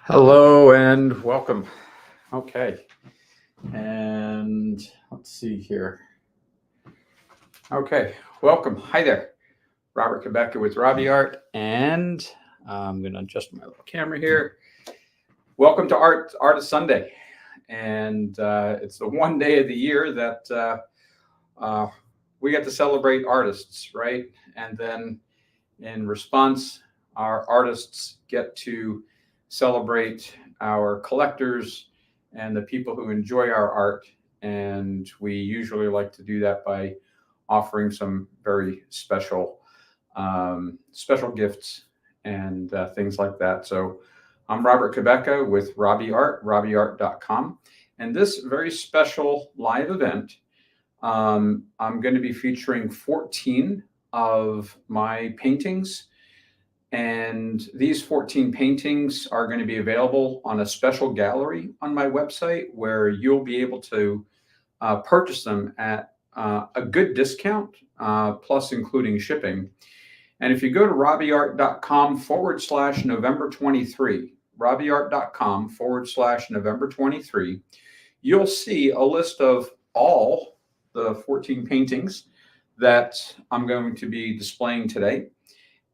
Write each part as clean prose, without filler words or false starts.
Hello and welcome. Okay, and let's see here. Okay, welcome. Hi there. Robert Quebeca with Robbie Art, and I'm going to adjust my little camera here. Welcome to Artist Sunday, and it's the one day of the year that we get to celebrate artists, right? And then in response, our artists get to celebrate our collectors and the people who enjoy our art. And we usually like to do that by offering some very special gifts and things like that. So I'm Robert Quebeca with Robbie Art, robbieart.com. And this very special live event, I'm going to be featuring 14 of my paintings. And these 14 paintings are going to be available on a special gallery on my website where you'll be able to purchase them at a good discount, plus including shipping. And if you go to robbieart.com/November 23, robbieart.com/November 23, you'll see a list of all the 14 paintings that I'm going to be displaying today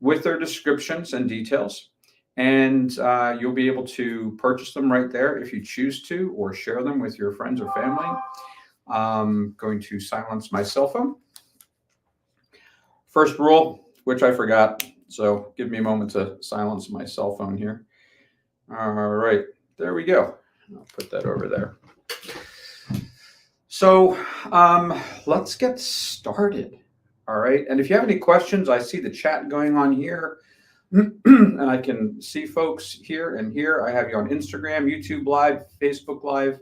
with their descriptions and details. And you'll be able to purchase them right there if you choose to, or share them with your friends or family. I'm going to silence my cell phone. First rule, which I forgot, so give me a moment to silence my cell phone here. All right, there we go. I'll put that over there. So let's get started. All right. And if you have any questions, I see the chat going on here. And I can see folks here and here. I have you on Instagram, YouTube Live, Facebook Live.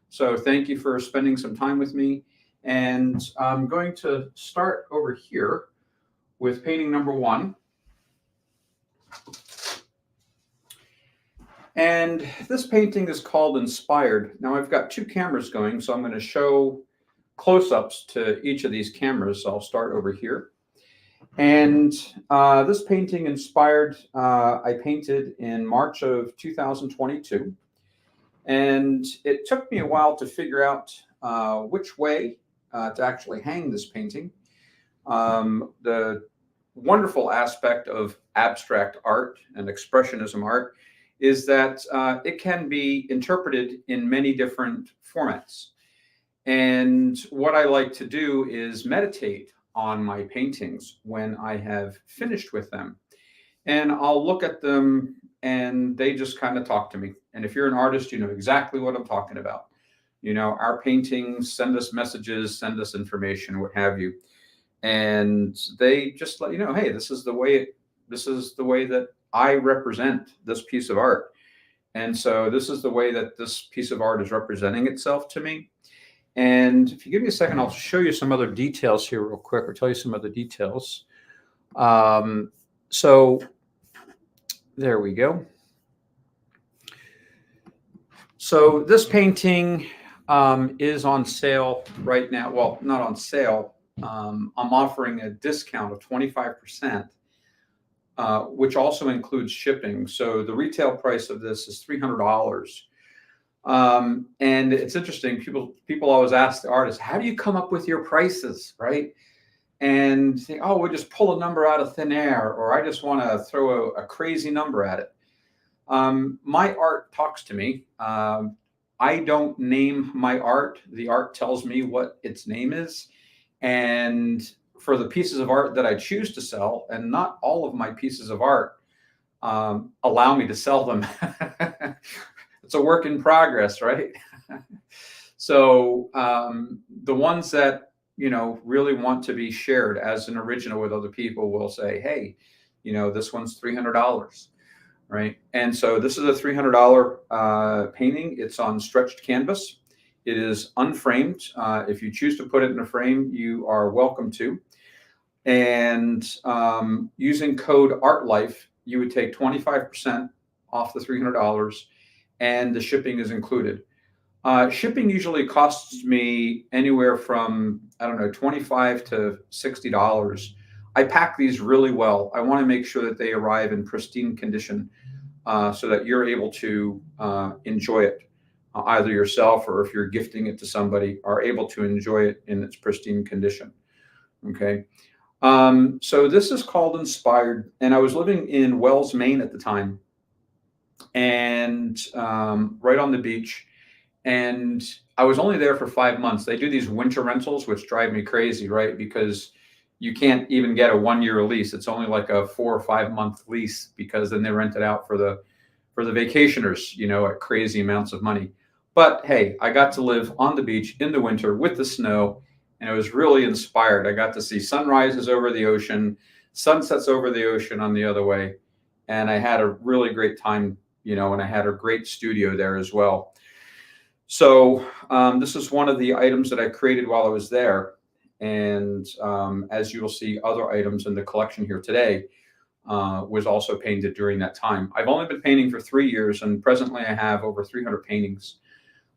So thank you for spending some time with me. And I'm going to start over here with painting number 1. And this painting is called Inspired. Now I've got 2 cameras going, so I'm going to show close-ups to each of these cameras. So I'll start over here. And this painting Inspired, I painted in March of 2022. And it took me a while to figure out which way to actually hang this painting. The wonderful aspect of abstract art and expressionism art is that it can be interpreted in many different formats. And what I like to do is meditate on my paintings when I have finished with them. And I'll look at them and they just kind of talk to me. And if you're an artist, you know exactly what I'm talking about. You know, our paintings send us messages, send us information, what have you. And they just let you know, hey, this is the way that I represent this piece of art. And so this is the way that this piece of art is representing itself to me. And if you give me a second, I'll show you some other details here real quick, or tell you some other details. So there we go. So this painting is on sale right now. Well, not on sale. I'm offering a discount of 25%, which also includes shipping. So the retail price of this is $300. And it's interesting. People always ask the artists, how do you come up with your prices, right? And say, oh, we just pull a number out of thin air, or I just want to throw a crazy number at it. My art talks to me. I don't name my art. The art tells me what its name is. And for the pieces of art that I choose to sell, and not all of my pieces of art allow me to sell them. It's a work in progress, right? So the ones that, you know, really want to be shared as an original with other people will say, hey, you know, this one's $300, right? And so this is a $300 painting. It's on stretched canvas. It is unframed. If you choose to put it in a frame, you are welcome to. And using code ARTLIFE, you would take 25% off the $300. And the shipping is included. Shipping usually costs me anywhere from, I don't know, $25 to $60. I pack these really well. I want to make sure that they arrive in pristine condition. so that you're able to enjoy it, either yourself or if you're gifting it to somebody, are able to enjoy it in its pristine condition. Okay. So this is called Inspired, and I was living in Wells, Maine at the time, and right on the beach. And I was only there for 5 months. They do these winter rentals, which drive me crazy, right? Because you can't even get a 1 year lease. It's only like a 4 or 5 month lease, because then they rent it out for the vacationers, at crazy amounts of money. But hey, I got to live on the beach in the winter with the snow, and it was really inspired. I got to see sunrises over the ocean, sunsets over the ocean on the other way, and I had a really great time, and I had a great studio there as well. So this is one of the items that I created while I was there. And as you will see, other items in the collection here today was also painted during that time. I've only been painting for 3 years, and presently I have over 300 paintings.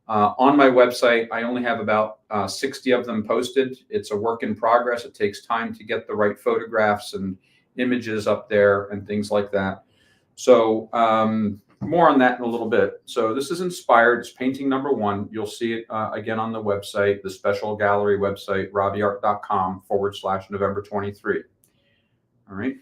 On my website, I only have about 60 of them posted. It's a work in progress. It takes time to get the right photographs and images up there and things like that. So more on that in a little bit. So this is Inspired. It's painting number 1. You'll see it again on the website, the special gallery website, robbieart.com/November 23. All right.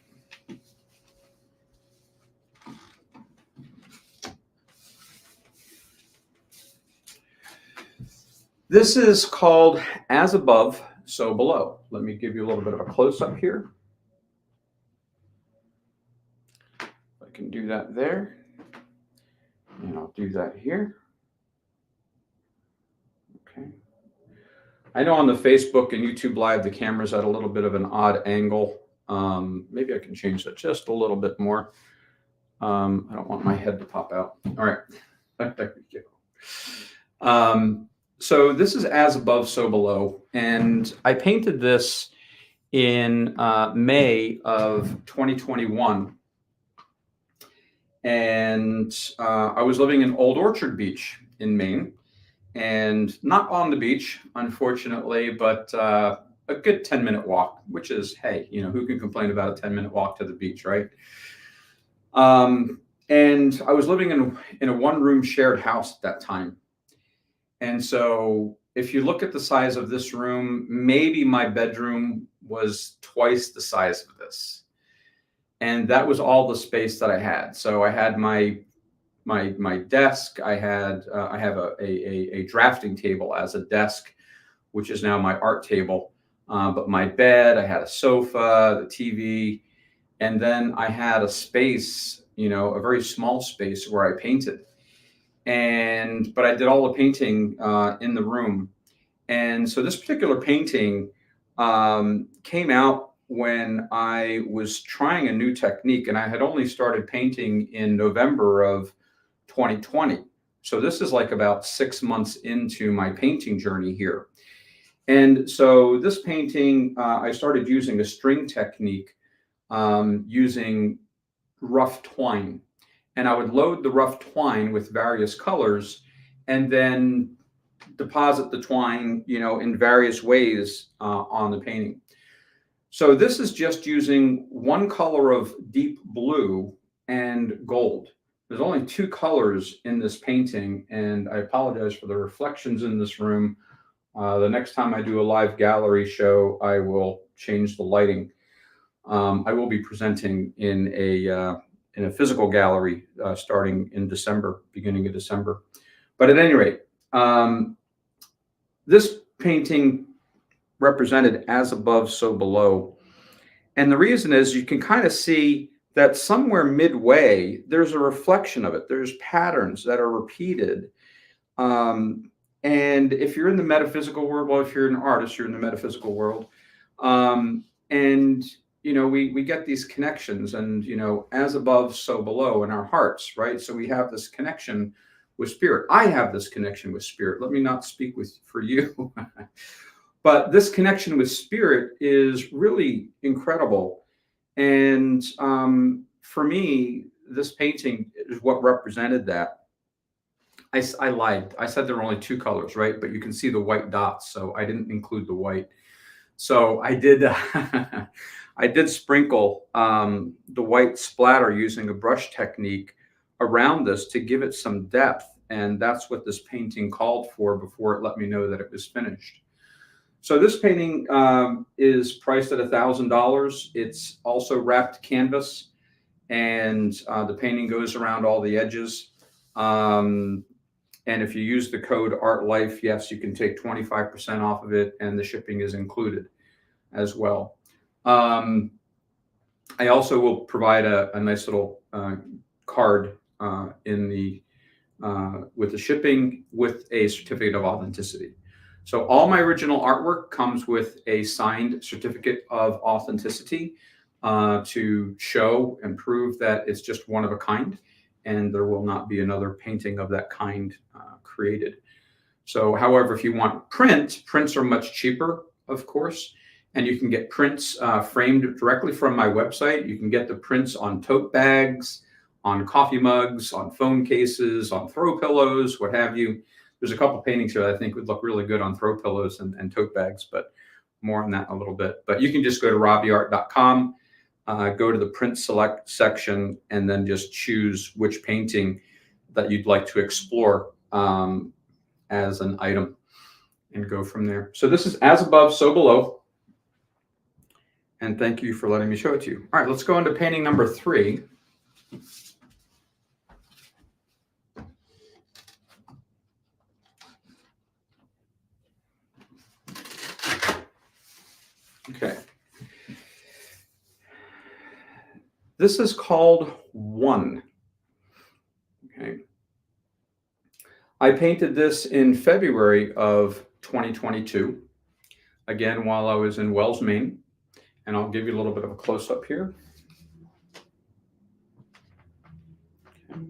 This is called As Above, So Below. Let me give you a little bit of a close-up here. I can do that there. And I'll do that here. Okay. I know on the Facebook and YouTube Live, the camera's at a little bit of an odd angle. Maybe I can change that just a little bit more. I don't want my head to pop out. All right. There we go. So this is As Above, So Below. And I painted this in May of 2021. And I was living in Old Orchard Beach in Maine, and not on the beach, unfortunately, but a good 10-minute walk, which is, hey, who can complain about a 10-minute walk to the beach, right? And I was living in a one-room shared house at that time. And so if you look at the size of this room, maybe my bedroom was twice the size of this. And that was all the space that I had. So I had my desk. I have a drafting table as a desk, which is now my art table. But my bed, I had a sofa, the TV, and then I had a space, a very small space where I painted. But I did all the painting in the room. And so this particular painting came out when I was trying a new technique, and I had only started painting in November of 2020. So this is like about 6 months into my painting journey here. And so this painting, I started using a string technique using rough twine. And I would load the rough twine with various colors and then deposit the twine, in various ways on the painting. So this is just using one color of deep blue and gold. There's only 2 colors in this painting, and I apologize for the reflections in this room. The next time I do a live gallery show, I will change the lighting. I will be presenting in a physical gallery starting in December, beginning of December. But at any rate, this painting represented As Above, So Below. And the reason is you can kind of see that somewhere midway, there's a reflection of it. There's patterns that are repeated. And if you're in the metaphysical world, well, if you're an artist, you're in the metaphysical world. And, we get these connections and, as above, so below in our hearts, right? So we have this connection with spirit. I have this connection with spirit. Let me not speak for you. But this connection with spirit is really incredible. And for me, this painting is what represented that. I lied. I said there were only 2 colors, right? But you can see the white dots, so I didn't include the white. So I did I did sprinkle the white splatter using a brush technique around this to give it some depth. And that's what this painting called for before it let me know that it was finished. So this painting is priced at $1,000. It's also wrapped canvas, and the painting goes around all the edges. And if you use the code ARTLIFE, yes, you can take 25% off of it, and the shipping is included as well. I also will provide a nice little card in the with the shipping with a certificate of authenticity. So all my original artwork comes with a signed certificate of authenticity to show and prove that it's just one of a kind, and there will not be another painting of that kind created. So, however, if you want prints are much cheaper, of course, and you can get prints framed directly from my website. You can get the prints on tote bags, on coffee mugs, on phone cases, on throw pillows, what have you. There's a couple paintings here that I think would look really good on throw pillows and tote bags, but more on that in a little bit. But you can just go to robbieart.com, go to the print select section, and then just choose which painting that you'd like to explore as an item and go from there. So this is As Above, So Below. And thank you for letting me show it to you. All right, let's go into painting number 3. Okay. This is called One. Okay. I painted this in February of 2022, again, while I was in Wells, Maine. And I'll give you a little bit of a close-up here. Okay.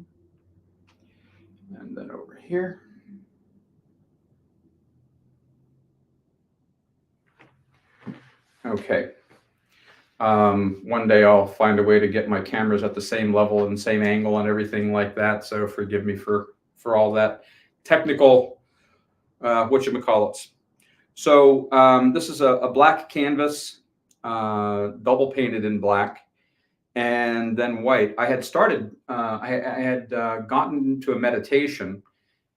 And then over here. Okay. One day I'll find a way to get my cameras at the same level and same angle and everything like that. So forgive me for all that technical whatchamacallits. So this is a black canvas, double painted in black and then white. I had started, I had gotten into a meditation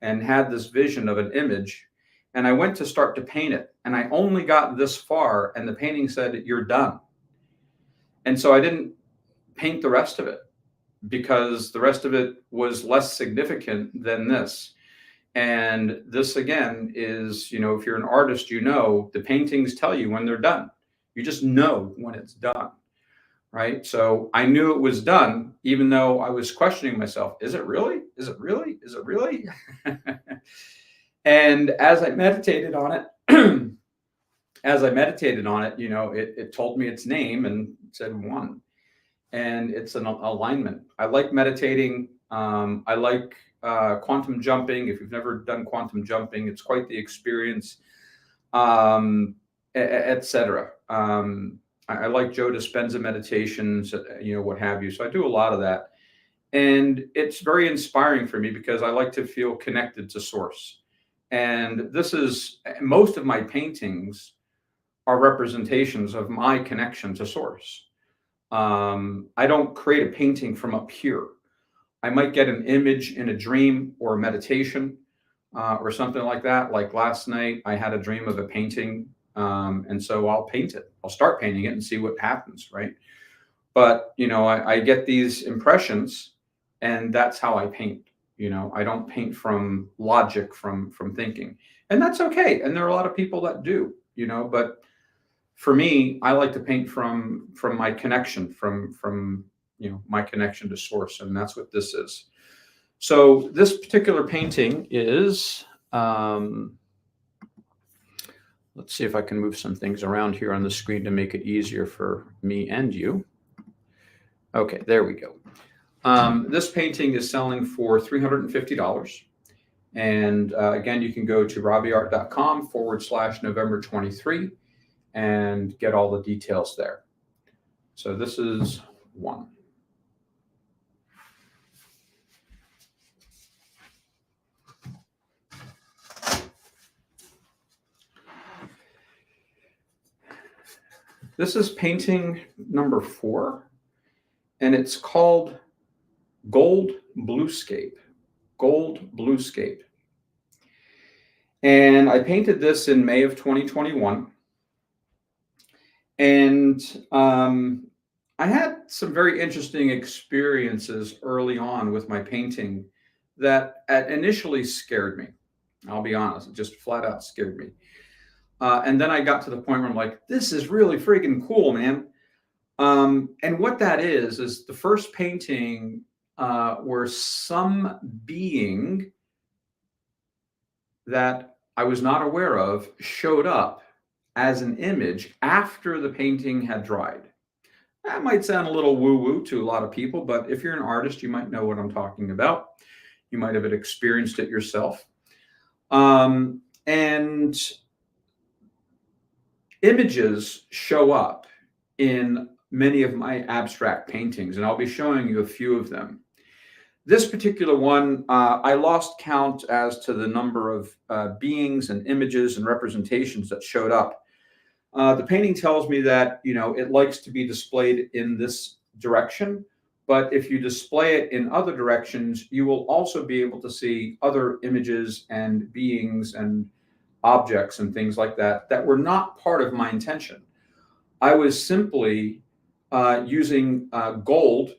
and had this vision of an image, and I went to start to paint it, and I only got this far, and the painting said, "You're done." And so I didn't paint the rest of it because the rest of it was less significant than this. And this, again, is, if you're an artist, the paintings tell you when they're done. You just know when it's done, right? So I knew it was done, even though I was questioning myself. Is it really? Is it really? Is it really? And as I meditated on it, it told me its name and said One. And it's an alignment. I like meditating. I like quantum jumping. If you've never done quantum jumping, it's quite the experience, etc. I like Joe Dispenza meditations, what have you. So I do a lot of that. And it's very inspiring for me because I like to feel connected to source. And most of my paintings are representations of my connection to source. I don't create a painting from up here. I might get an image in a dream or a meditation or something like that. Like last night, I had a dream of a painting. And so I'll paint it. I'll start painting it and see what happens, right? But, I get these impressions, and that's how I paint. I don't paint from logic, from thinking. And that's okay. And there are a lot of people that do, but for me, I like to paint from my connection, from my connection to source, and that's what this is. So this particular painting is, let's see if I can move some things around here on the screen to make it easier for me and you. Okay, there we go. This painting is selling for $350. And again, you can go to robbieart.com/November 23 and get all the details there. So this is One. This is painting number 4, and it's called Gold bluescape, gold bluescape. And I painted this in May of 2021. And I had some very interesting experiences early on with my painting that initially scared me. I'll be honest, it just flat out scared me. And then I got to the point where I'm like, this is really freaking cool, man. And what that is the first painting where some being that I was not aware of showed up as an image after the painting had dried. That might sound a little woo-woo to a lot of people, but if you're an artist, you might know what I'm talking about. You might have experienced it yourself. And images show up in many of my abstract paintings, and I'll be showing you a few of them. This particular one, I lost count as to the number of beings and images and representations that showed up. The painting tells me that, it likes to be displayed in this direction, but if you display it in other directions, you will also be able to see other images and beings and objects and things like that that were not part of my intention. I was simply using gold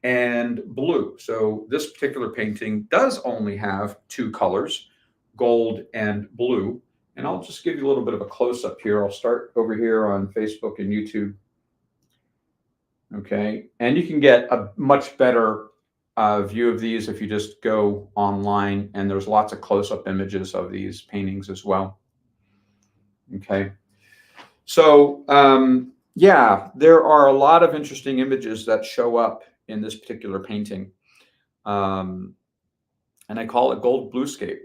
and blue. So this particular painting does only have two colors, gold and blue. And I'll just give you a little bit of a close-up here. I'll start over here on Facebook and YouTube. Okay, and you can get a much better view of these if you just go online, and there's lots of close-up images of these paintings as well. Okay, so yeah, there are a lot of interesting images that show up in this particular painting. And I call it gold bluescape.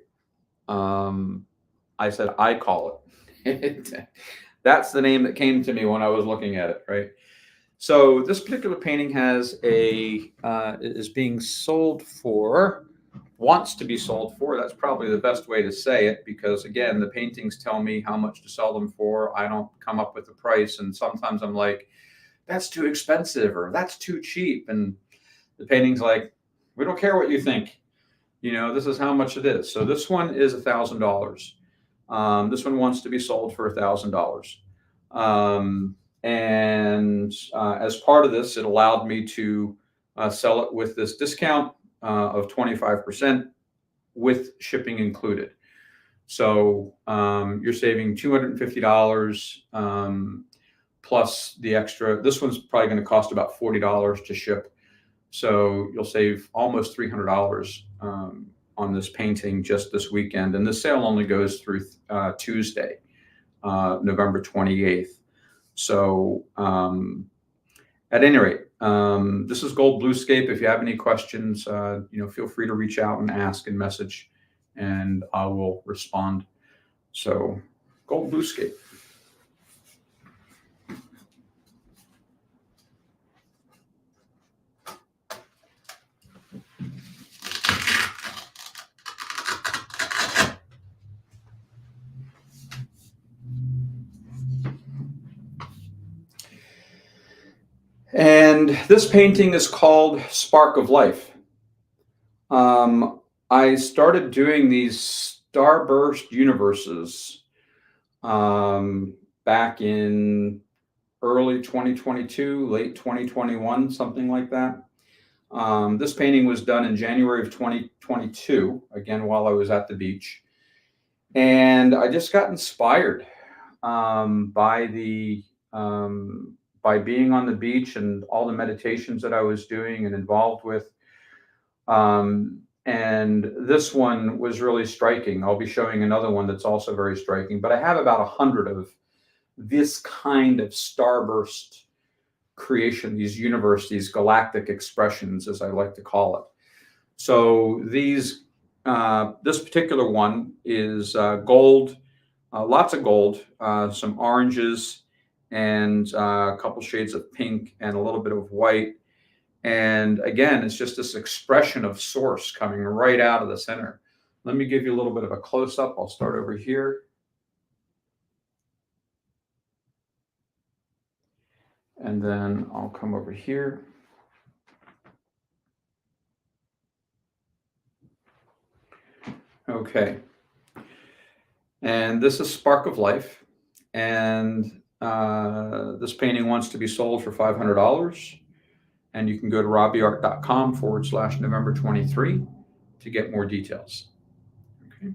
I said I call it. That's the name that came to me when I was looking at it, right? So this particular painting is being sold for, wants to be sold for. That's probably the best way to say it, because again, the paintings tell me how much to sell them for. I don't come up with the price, and sometimes I'm like, that's too expensive or that's too cheap, and the painting's like, we don't care what you think. This is how much it is. So this one is $1,000. This one wants to be sold for $1,000. And as part of this, it allowed me to sell it with this discount of 25% with shipping included. So you're saving $250 plus the extra. This one's probably going to cost about $40 to ship. So you'll save almost $300 on this painting just this weekend. And the sale only goes through Tuesday, November 28th. So at any rate, this is Gold Bluescape. If you have any questions, feel free to reach out and ask and message, and I will respond. So Gold Bluescape. And this painting is called Spark of Life. I started doing these starburst universes back in early 2022, late 2021, something like that. This painting was done in January of 2022, again, while I was at the beach. And I just got inspired by being on the beach and all the meditations that I was doing and involved with. And this one was really striking. I'll be showing another one that's also very striking, but I have about 100 of this kind of starburst creation, these galactic expressions, as I like to call it. So this particular one is gold, lots of gold, some oranges, and a couple shades of pink and a little bit of white. And again, it's just this expression of source coming right out of the center. Let me give you a little bit of a close-up. I'll start over here. And then I'll come over here. Okay. And this is Spark of Life. And this painting wants to be sold for $500. And you can go to robbieart.com/November 23 to get more details. Okay.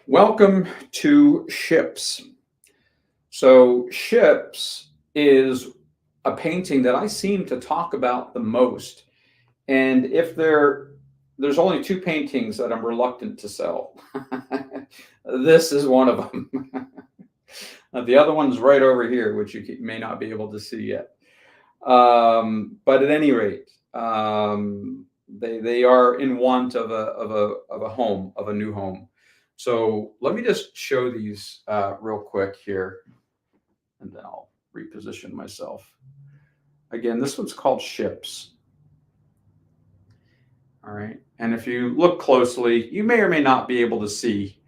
Welcome to Ships. So Ships is a painting that I seem to talk about the most. And if there's only two paintings that I'm reluctant to sell. This is one of them. The other one's right over here, which you may not be able to see yet. But at any rate, they are in want of a home, of a new home. So let me just show these real quick here, and then I'll reposition myself. Again, this one's called Ships. All right. And if you look closely, you may or may not be able to see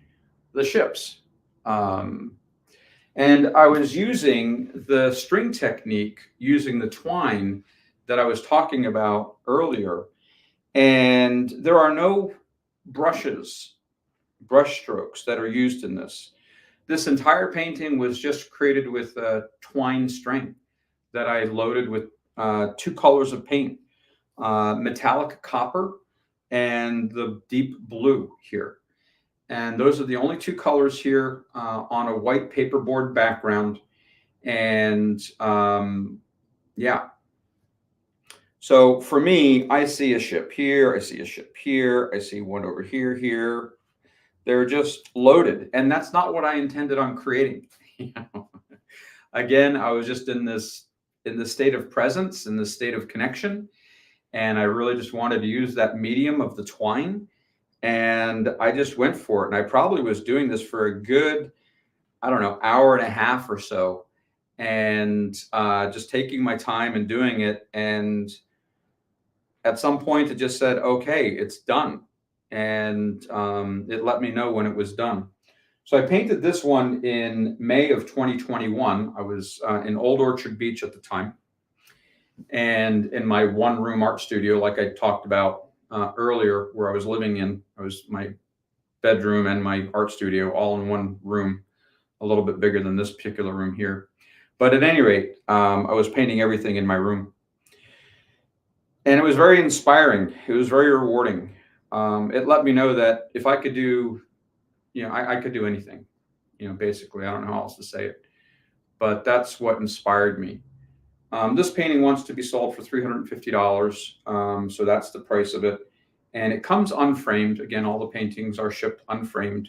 the ships. And I was using the string technique, using the twine that I was talking about earlier. And there are no brush strokes that are used in this. This entire painting was just created with twine string that I loaded with two colors of paint, metallic copper and the deep blue here. And those are the only two colors here on a white paperboard background. And yeah. So for me, I see a ship here. I see a ship here. I see one over here. They're just loaded. And that's not what I intended on creating. Again, I was just in the state of presence, in the state of connection. And I really just wanted to use that medium of the twine. And I just went for it. And I probably was doing this for a good, I don't know, hour and a half or so. And just taking my time and doing it. And at some point, it just said, okay, it's done. And it let me know when it was done. So I painted this one in May of 2021. I was in Old Orchard Beach at the time. And in my one-room art studio, like I talked about earlier, where I was living in, I was my bedroom and my art studio all in one room, a little bit bigger than this particular room here. But at any rate, I was painting everything in my room. And it was very inspiring. It was very rewarding. It let me know that if I could do, I could do anything, basically. I don't know how else to say it. But that's what inspired me. This painting wants to be sold for $350. So that's the price of it. And it comes unframed. Again, all the paintings are shipped unframed,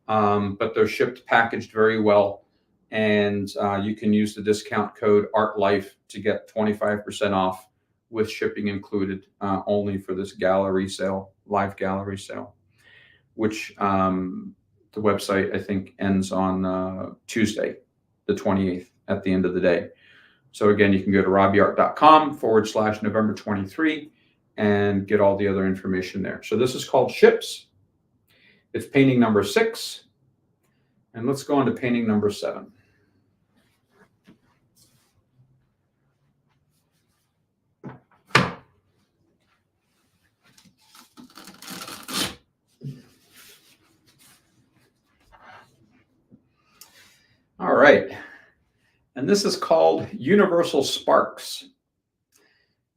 but they're shipped packaged very well. And you can use the discount code ARTLIFE to get 25% off with shipping included, only for this gallery sale, live gallery sale, which the website, I think, ends on Tuesday, the 28th, at the end of the day. So again, you can go to robbieart.com/November 23 and get all the other information there. So this is called Ships. It's painting number 6. And let's go on to painting number 7. All right. And this is called Universal Sparks.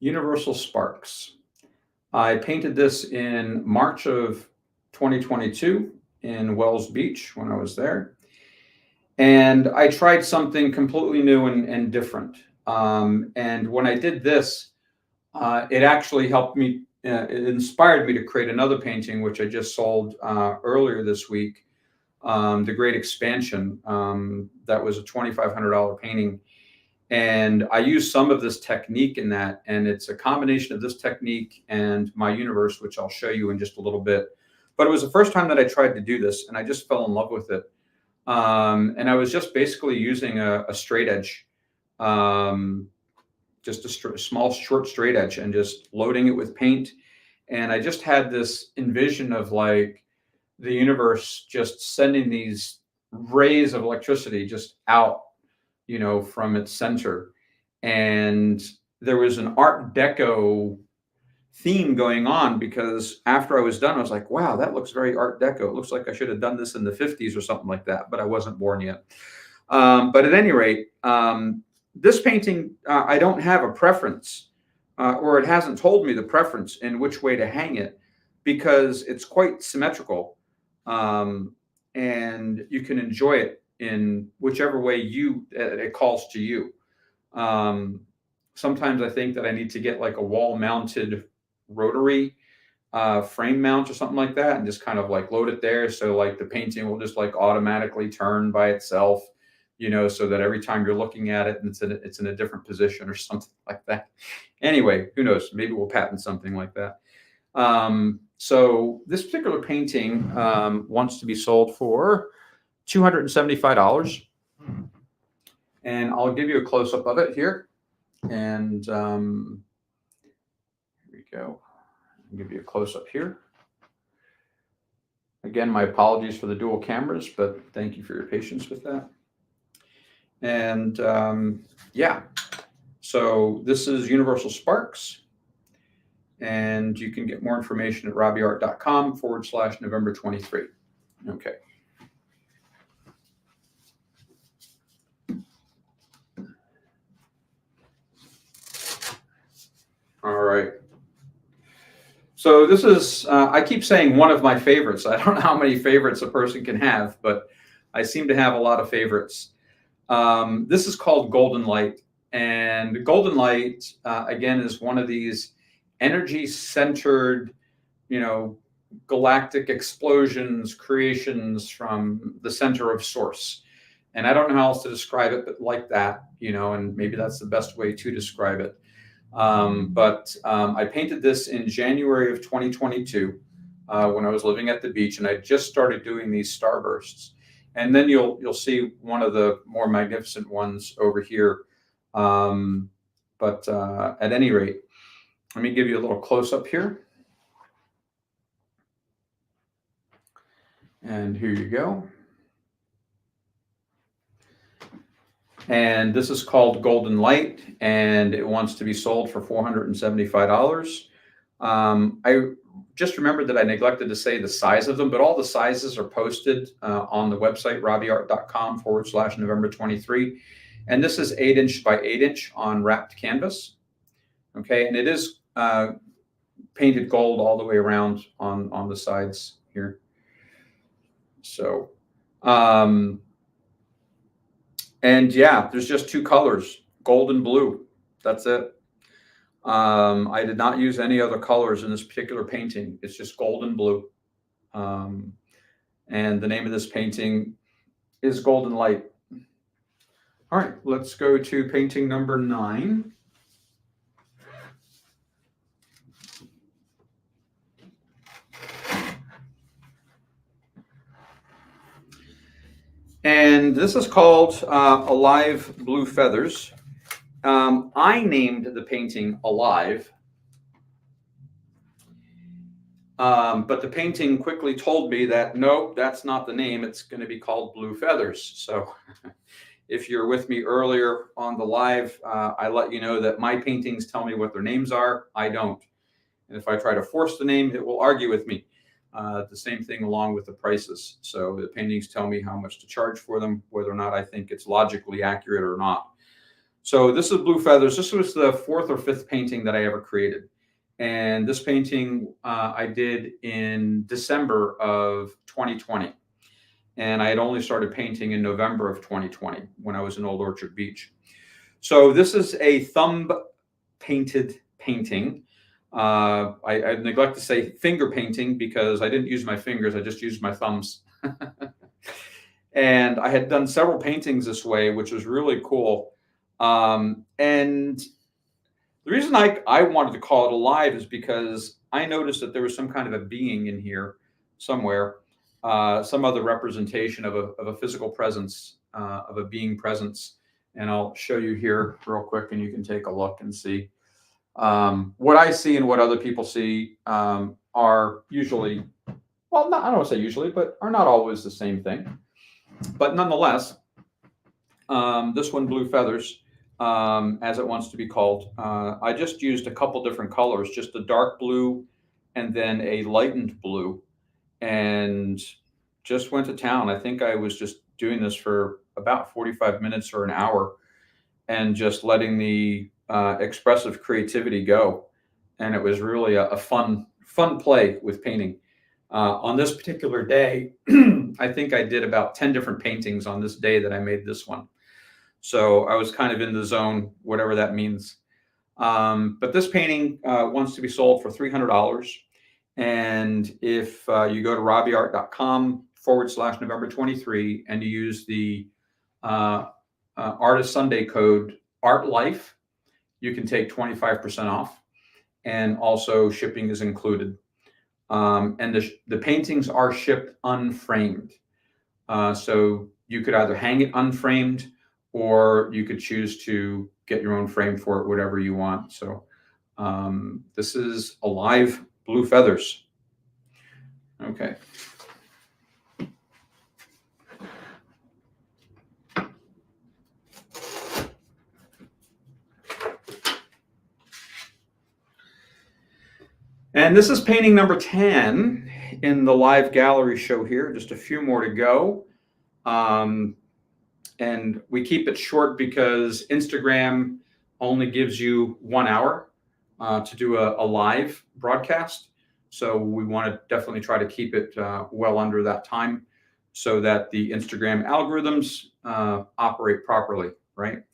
Universal Sparks. I painted this in March of 2022 in Wells Beach when I was there. And I tried something completely new and different. And when I did this, it actually helped me, it inspired me to create another painting, which I just sold earlier this week. The Great Expansion, that was a $2,500 painting. And I used some of this technique in that, and it's a combination of this technique and my universe, which I'll show you in just a little bit. But it was the first time that I tried to do this, and I just fell in love with it. And I was just basically using a straight edge, just a small, short straight edge, and just loading it with paint. And I just had this envision of like the universe just sending these rays of electricity just out, from its center. And there was an Art Deco theme going on, because after I was done, I was like, wow, that looks very Art Deco. It looks like I should have done this in the 50s or something like that, but I wasn't born yet. But at any rate, this painting, I don't have a preference, or it hasn't told me the preference in which way to hang it, because it's quite symmetrical, and you can enjoy it in whichever way it calls to you. Sometimes I think that I need to get like a wall-mounted rotary frame mount or something like that, and just kind of like load it there, so like the painting will just like automatically turn by itself, so that every time you're looking at it, it's in a different position or something like that. Anyway, who knows? Maybe we'll patent something like that. So this particular painting wants to be sold for $275, and I'll give you a close-up of it here. And here we go. I'll give you a close-up here. Again, my apologies for the dual cameras, but thank you for your patience with that. And yeah, so this is Universal Sparks, and you can get more information at robbieart.com/November 23. Okay. All right. So this is, I keep saying one of my favorites. I don't know how many favorites a person can have, but I seem to have a lot of favorites. This is called Golden Light. And Golden Light, again, is one of these energy-centered, galactic explosions, creations from the center of source. And I don't know how else to describe it, but like that, and maybe that's the best way to describe it. But I painted this in January of 2022 when I was living at the beach, and I just started doing these starbursts. And then you'll see one of the more magnificent ones over here. But at any rate, let me give you a little close-up here. And here you go. And this is called Golden Light, and it wants to be sold for $475. I just remembered that I neglected to say the size of them, but all the sizes are posted on the website, robbieart.com/November 23. And this is 8" by 8" on wrapped canvas. Okay, and it is painted gold all the way around on the sides here. So, and yeah, there's just two colors, gold and blue. That's it. I did not use any other colors in this particular painting. It's just gold and blue. And the name of this painting is Golden Light. All right, let's go to painting number 9. And this is called Alive Blue Feathers. I named the painting Alive, but the painting quickly told me that, nope, that's not the name. It's going to be called Blue Feathers. So if you're with me earlier on the live, I let you know that my paintings tell me what their names are. I don't. And if I try to force the name, it will argue with me. The same thing along with the prices. So the paintings tell me how much to charge for them, whether or not I think it's logically accurate or not. So this is Blue Feathers. This was the 4th or 5th painting that I ever created. And this painting I did in December of 2020. And I had only started painting in November of 2020 when I was in Old Orchard Beach. So this is a thumb painted painting. I neglect to say finger painting because I didn't use my fingers. I just used my thumbs. And I had done several paintings this way, which was really cool. And the reason I wanted to call it Alive is because I noticed that there was some kind of a being in here somewhere, some other representation of a physical presence, of a being presence. And I'll show you here real quick, and you can take a look and see. What I see and what other people see are usually well, not, I don't want to say usually, but are not always the same thing. But nonetheless, this one, Blue Feathers, as it wants to be called, I just used a couple different colors, just a dark blue and then a lightened blue, and just went to town. I think I was just doing this for about 45 minutes or an hour and just letting the expressive creativity go. And it was really a fun play with painting. On this particular day, I think I did about 10 different paintings on this day that I made this one. So I was kind of in the zone, whatever that means. But this painting wants to be sold for $300. And if you go to robbieart.com/November 23 and you use the Artist Sunday code ARTLIFE, you can take 25% off. And also shipping is included. And the paintings are shipped unframed. So you could either hang it unframed or you could choose to get your own frame for it, whatever you want. So this is Alive Blue Feathers. Okay. And this is painting number 10 in the live gallery show here. Just a few more to go. And we keep it short because Instagram only gives you 1 hour to do a live broadcast. So we want to definitely try to keep it well under that time so that the Instagram algorithms operate properly, right?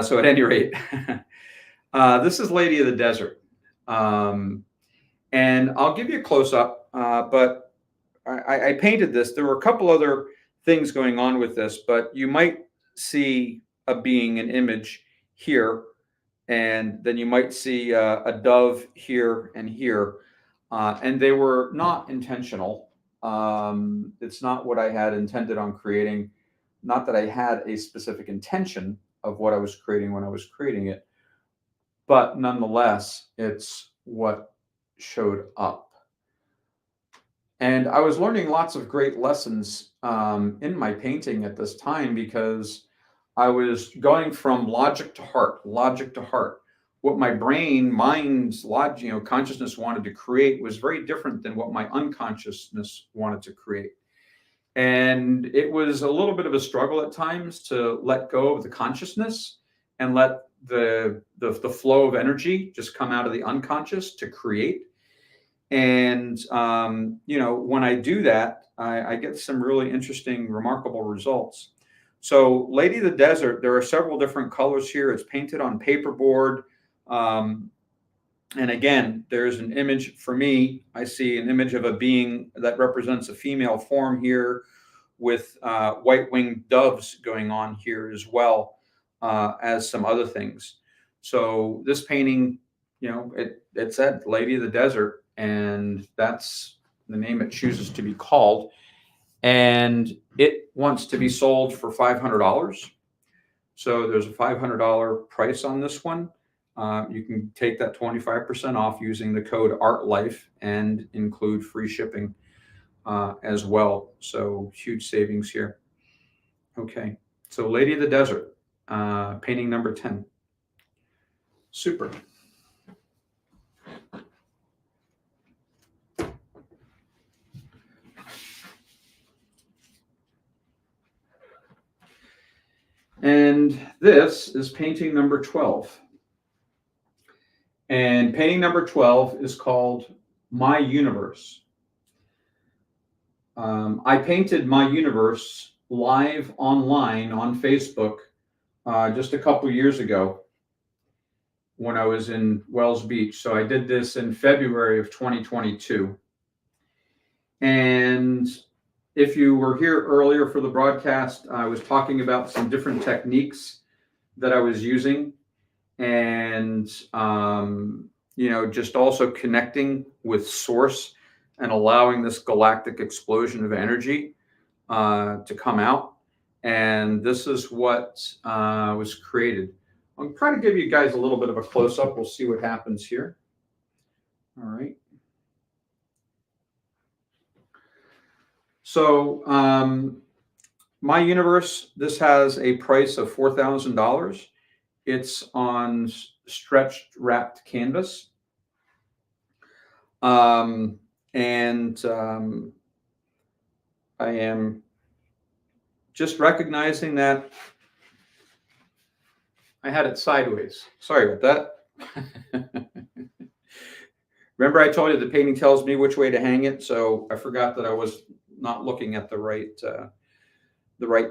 So at any rate, this is Lady of the Desert. And I'll give you a close-up, but I painted this. There were a couple other things going on with this, but you might see a being, an image here, and then you might see a dove here and here, and they were not intentional. It's not what I had intended on creating. Not that I had a specific intention of what I was creating when I was creating it, but nonetheless, it's what showed up. And I was learning lots of great lessons in my painting at this time because I was going from logic to heart, logic to heart. What my brain, mind's, consciousness wanted to create was very different than what my unconsciousness wanted to create. And it was a little bit of a struggle at times to let go of the consciousness and let the flow of energy just come out of the unconscious to create. And, when I do that, I get some really interesting, remarkable results. So Lady of the Desert, there are several different colors here. It's painted on paperboard. And again, there's an image for me. I see an image of a being that represents a female form here with white-winged doves going on here as well as some other things. So this painting, it said Lady of the Desert, and that's the name it chooses to be called. And it wants to be sold for $500. So there's a $500 price on this one. You can take that 25% off using the code ARTLIFE and include free shipping as well. So huge savings here. Okay, so Lady of the Desert, painting number 10. Super. And this is painting number 12. And painting number 12 is called My Universe. I painted My Universe live online on Facebook just a couple years ago when I was in Wells Beach. So I did this in February of 2022. And if you were here earlier for the broadcast, I was talking about some different techniques that I was using, and just also connecting with source and allowing this galactic explosion of energy to come out. And this is what was created. I'll try to give you guys a little bit of a close-up. We'll see what happens here. All right. So my universe, this has a price of $4,000. It's on stretched wrapped canvas. And I am just recognizing that I had it sideways. Sorry about that. Remember I told you the painting tells me which way to hang it, so I forgot that I was not looking at the right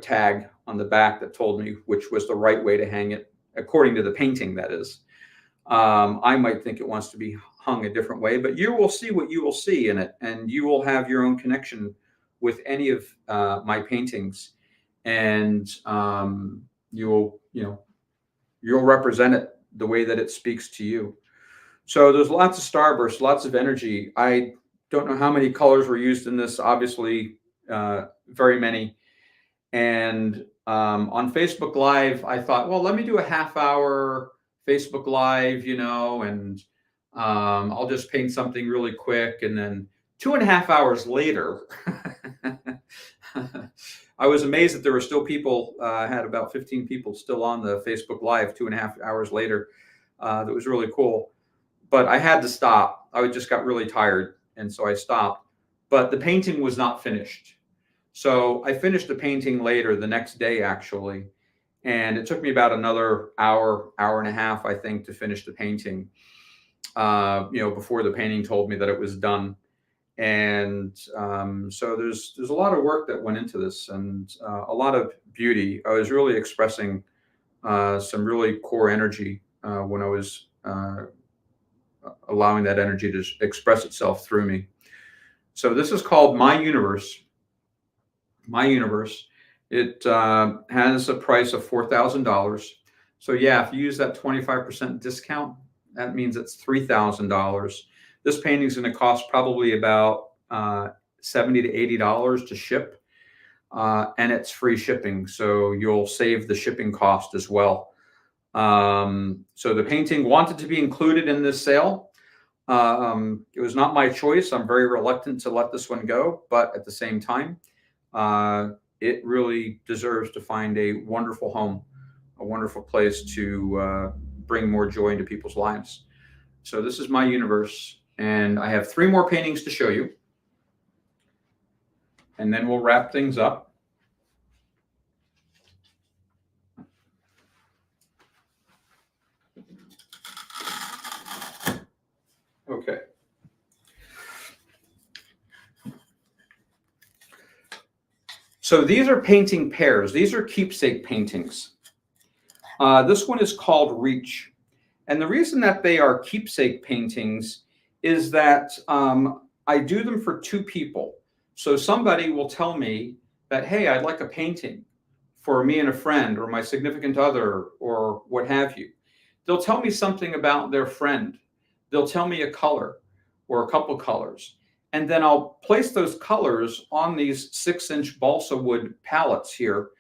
tag on the back that told me which was the right way to hang it, according to the painting, that is. I might think it wants to be hung a different way, but you will see what you will see in it, and you will have your own connection with any of my paintings, and you'll represent it the way that it speaks to you. So there's lots of starbursts, lots of energy. I don't know how many colors were used in this. Obviously, very many. And on Facebook Live, I thought, well, let me do a half-hour Facebook Live, and I'll just paint something really quick. And then 2.5 hours later, I was amazed that there were still people. I had about 15 people still on the Facebook Live 2.5 hours later. That was really cool. But I had to stop. I just got really tired, and so I stopped. But the painting was not finished. So I finished the painting later, the next day, actually. And it took me about another hour, hour and a half, I think, to finish the painting, before the painting told me that it was done. And so there's a lot of work that went into this, and a lot of beauty. I was really expressing some really core energy when I was allowing that energy to express itself through me. So this is called My Universe. My Universe. It has a price of $4,000. So yeah, if you use that 25% discount, that means it's $3,000. This painting is going to cost probably about $70 to $80 to ship, and it's free shipping. So you'll save the shipping cost as well. So the painting wanted to be included in this sale. It was not my choice. I'm very reluctant to let this one go, but at the same time, it really deserves to find a wonderful home, a wonderful place to bring more joy into people's lives. So this is My Universe, and I have 3 more paintings to show you, and then we'll wrap things up. Okay. So these are painting pairs. These are keepsake paintings. This one is called Reach. And the reason that they are keepsake paintings is that I do them for 2 people. So somebody will tell me that, hey, I'd like a painting for me and a friend or my significant other or what have you. They'll tell me something about their friend. They'll tell me a color or a couple colors. And then I'll place those colors on these 6-inch balsa wood palettes here.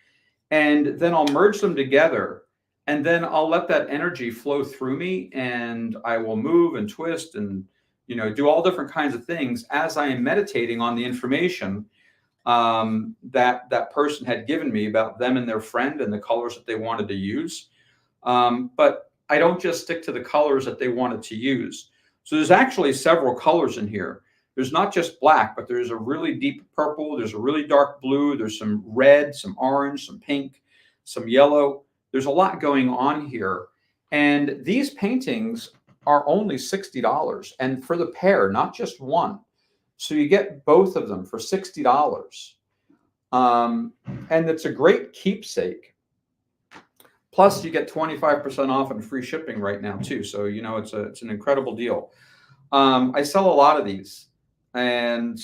And then I'll merge them together. And then I'll let that energy flow through me, and I will move and twist and, do all different kinds of things as I am meditating on the information that person had given me about them and their friend and the colors that they wanted to use. But I don't just stick to the colors that they wanted to use. So there's actually several colors in here. There's not just black, but there's a really deep purple. There's a really dark blue. There's some red, some orange, some pink, some yellow. There's a lot going on here. And these paintings are only $60, and for the pair, not just one. So you get both of them for $60. And it's a great keepsake. Plus, you get 25% off and free shipping right now, too. So, it's an incredible deal. I sell a lot of these. And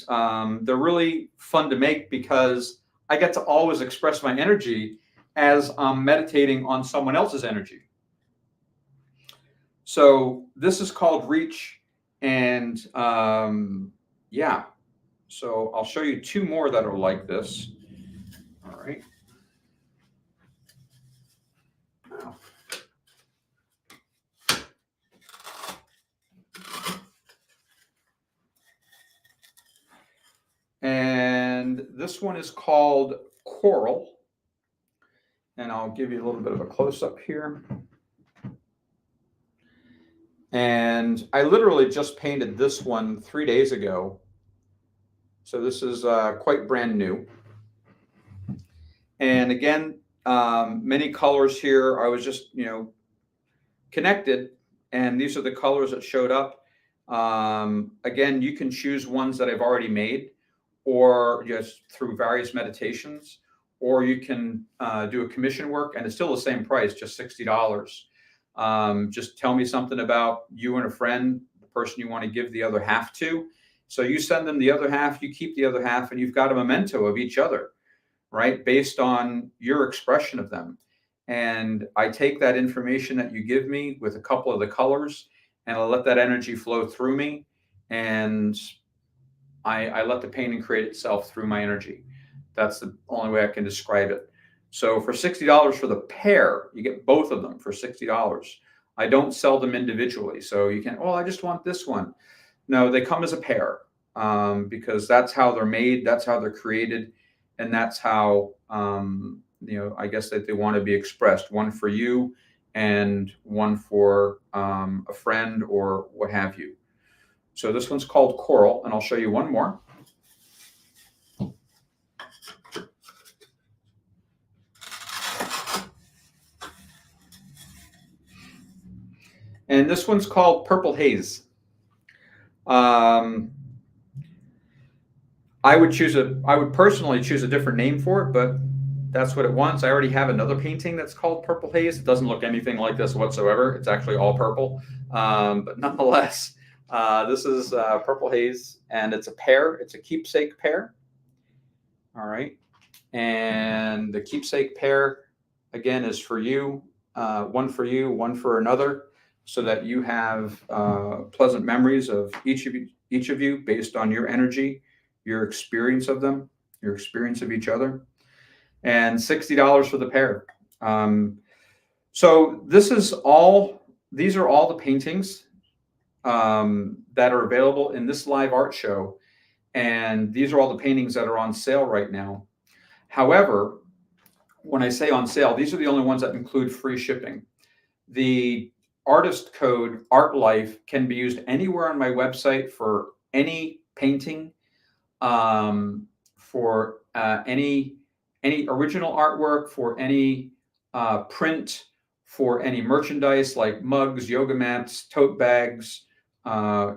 they're really fun to make because I get to always express my energy as I'm meditating on someone else's energy. So this is called Reach. And yeah, so I'll show you 2 more that are like this. All right. And this one is called Coral. And I'll give you a little bit of a close-up here. And I literally just painted this one 3 days ago. So this is quite brand new. And again, many colors here. I was just, connected, and these are the colors that showed up. Again, you can choose ones that I've already made, or just through various meditations, or you can do a commission work, and it's still the same price, just $60. Just tell me something about you and a friend, the person you want to give the other half to. So you send them the other half, you keep the other half, and you've got a memento of each other, right? Based on your expression of them. And I take that information that you give me with a couple of the colors, and I let that energy flow through me. And I let the painting create itself through my energy. That's the only way I can describe it. So for $60 for the pair, you get both of them for $60. I don't sell them individually. So you can't, I just want this one. No, they come as a pair, because that's how they're made. That's how they're created. And that's how, I guess that they want to be expressed. One for you and one for a friend or what have you. So this one's called Coral, and I'll show you one more. And this one's called Purple Haze. I would personally choose a different name for it, but that's what it wants. I already have another painting that's called Purple Haze. It doesn't look anything like this whatsoever. It's actually all purple. But nonetheless, this is Purple Haze, and it's a pair. It's a keepsake pair. All right. And the keepsake pair, again, is for you, one for another, so that you have pleasant memories of each of you based on your energy, your experience of them, your experience of each other. And $60 for the pair. So these are all the paintings that are available in this live art show. And these are all the paintings that are on sale right now. However, when I say on sale, these are the only ones that include free shipping. The artist code ARTLIFE can be used anywhere on my website for any painting, for any original artwork, for any print, for any merchandise like mugs, yoga mats, tote bags,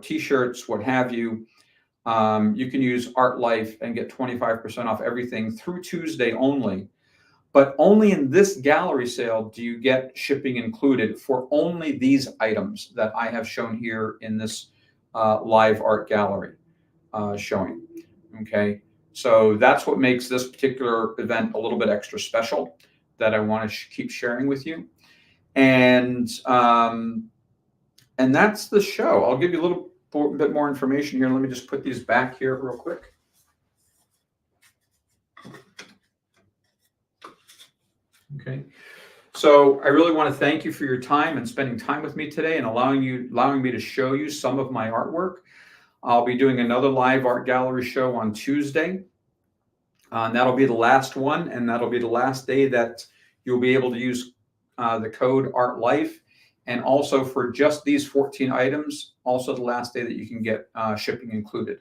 t-shirts, what have you. You can use ARTLIFE and get 25% off everything through Tuesday only. But only in this gallery sale do you get shipping included for only these items that I have shown here in this live art gallery showing. Okay, so that's what makes this particular event a little bit extra special that I want to keep sharing with you. And that's the show. I'll give you a little bit more information here. Let me just put these back here real quick. Okay, so I really want to thank you for your time and spending time with me today and allowing me to show you some of my artwork. I'll be doing another live art gallery show on Tuesday. And that'll be the last one, and that'll be the last day that you'll be able to use the code ARTLIFE. And also for just these 14 items, also the last day that you can get shipping included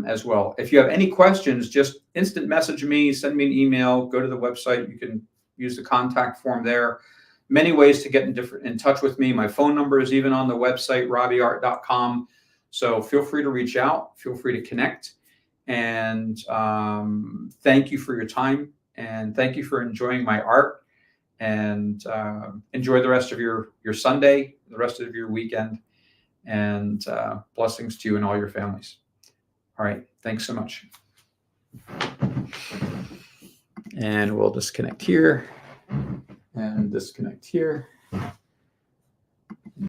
as well. If you have any questions, just instant message me, send me an email, go to the website. You can use the contact form there. Many ways to get in touch with me. My phone number is even on the website, robbieart.com. So feel free to reach out, feel free to connect. And thank you for your time, and thank you for enjoying my art. And enjoy the rest of your Sunday, the rest of your weekend, and blessings to you and all your families. All right, thanks so much. And we'll disconnect here and disconnect here.